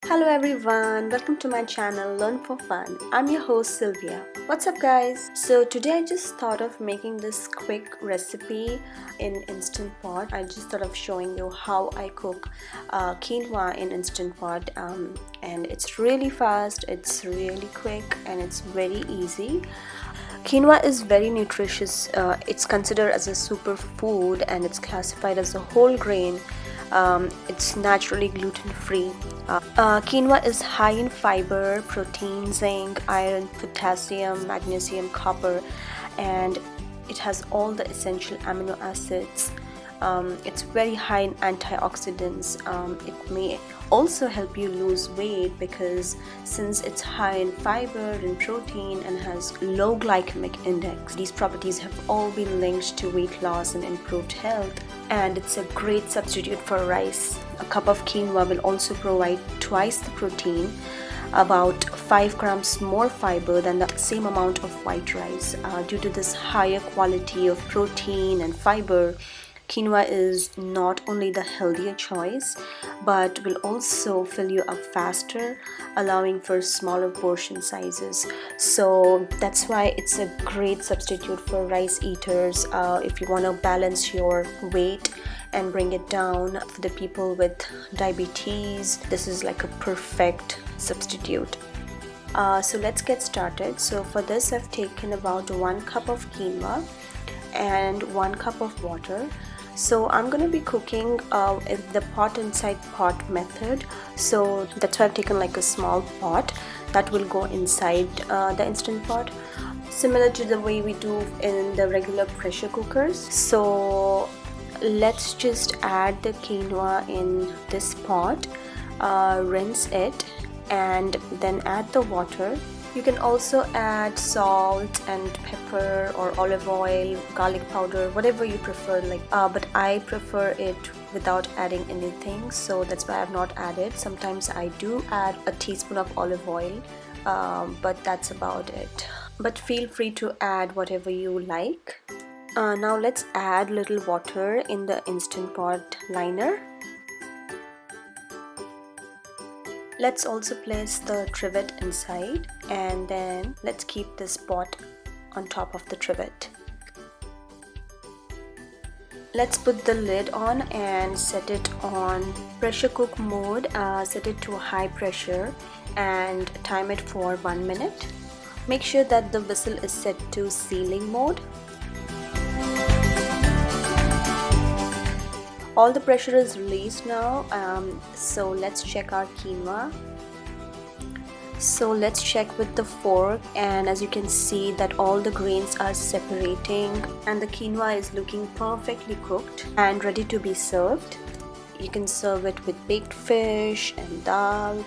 Hello everyone, welcome to my channel Learn for Fun. I'm your host Sylvia. What's up guys? So today I just thought of making this quick recipe in Instant Pot. I just thought of showing you how I cook quinoa in Instant Pot, and it's really fast, it's really quick, and it's very easy. Quinoa is very nutritious. It's considered as a superfood and it's classified as a whole grain. It's naturally gluten-free. Quinoa is high in fiber, protein, zinc, iron, potassium, magnesium, copper, and it has all the essential amino acids. It's very high in antioxidants. It may also help you lose weight because since it's high in fiber and protein and has low glycemic index, these properties have all been linked to weight loss and improved health. And it's a great substitute for rice. A cup of quinoa will also provide twice the protein, about 5 grams more fiber than the same amount of white rice. Due to this higher quality of protein and fiber, quinoa is not only the healthier choice but will also fill you up faster, allowing for smaller portion sizes. So that's why it's a great substitute for rice eaters. If you want to balance your weight and bring it down, for the people with diabetes, this is like a perfect substitute. So let's get started. So for this I've taken about 1 cup of quinoa and 1 cup of water. So I'm going to be cooking in the pot inside pot method, so that's why I've taken like a small pot that will go inside the Instant Pot, similar to the way we do in the regular pressure cookers. So let's just add the quinoa in this pot, rinse it, and then add the water. You can also add salt and pepper or olive oil, garlic powder, whatever you prefer, but I prefer it without adding anything, so that's why I have not added. Sometimes I do add a teaspoon of olive oil, but that's about it. But feel free to add whatever you like. Now let's add little water in the Instant Pot liner. Let's also place the trivet inside, and then let's keep this pot on top of the trivet. Let's put the lid on and set it on pressure cook mode. Set it to a high pressure and time it for 1 minute. Make sure that the whistle is set to sealing mode. All the pressure is released now, so let's check our quinoa. So let's check with the fork, and as you can see that all the grains are separating and the quinoa is looking perfectly cooked and ready to be served. You can serve it with baked fish and dal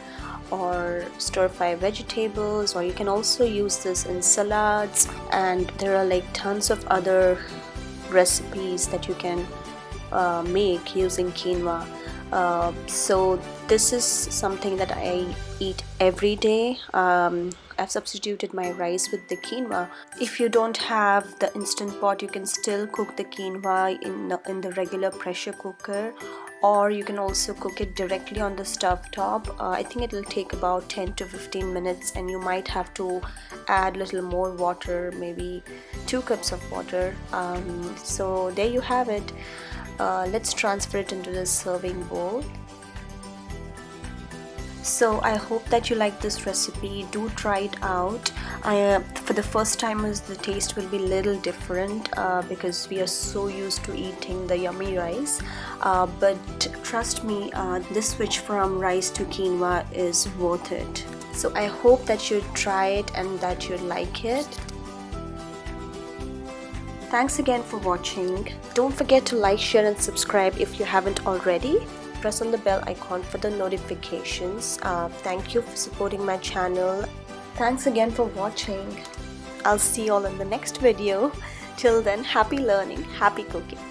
or stir-fry vegetables, or you can also use this in salads, and there are like tons of other recipes that you can make using quinoa. So this is something that I eat every day. I've substituted my rice with the quinoa. If you don't have the Instant Pot, you can still cook the quinoa in the regular pressure cooker, or you can also cook it directly on the stove top. I think it will take about 10 to 15 minutes, and you might have to add a little more water, maybe 2 cups of water. So there you have it. Let's transfer it into the serving bowl. So I hope that you like this recipe. Do try it out. For the first timers, the taste will be a little different because we are so used to eating the yummy rice, but trust me, this switch from rice to quinoa is worth it. So I hope that you try it and that you like it. Thanks again for watching. Don't forget to like, share and subscribe if you haven't already. Press on the bell icon for the notifications. Thank you for supporting my channel. Thanks again for watching. I'll see you all in the next video. Till then, happy learning, happy cooking.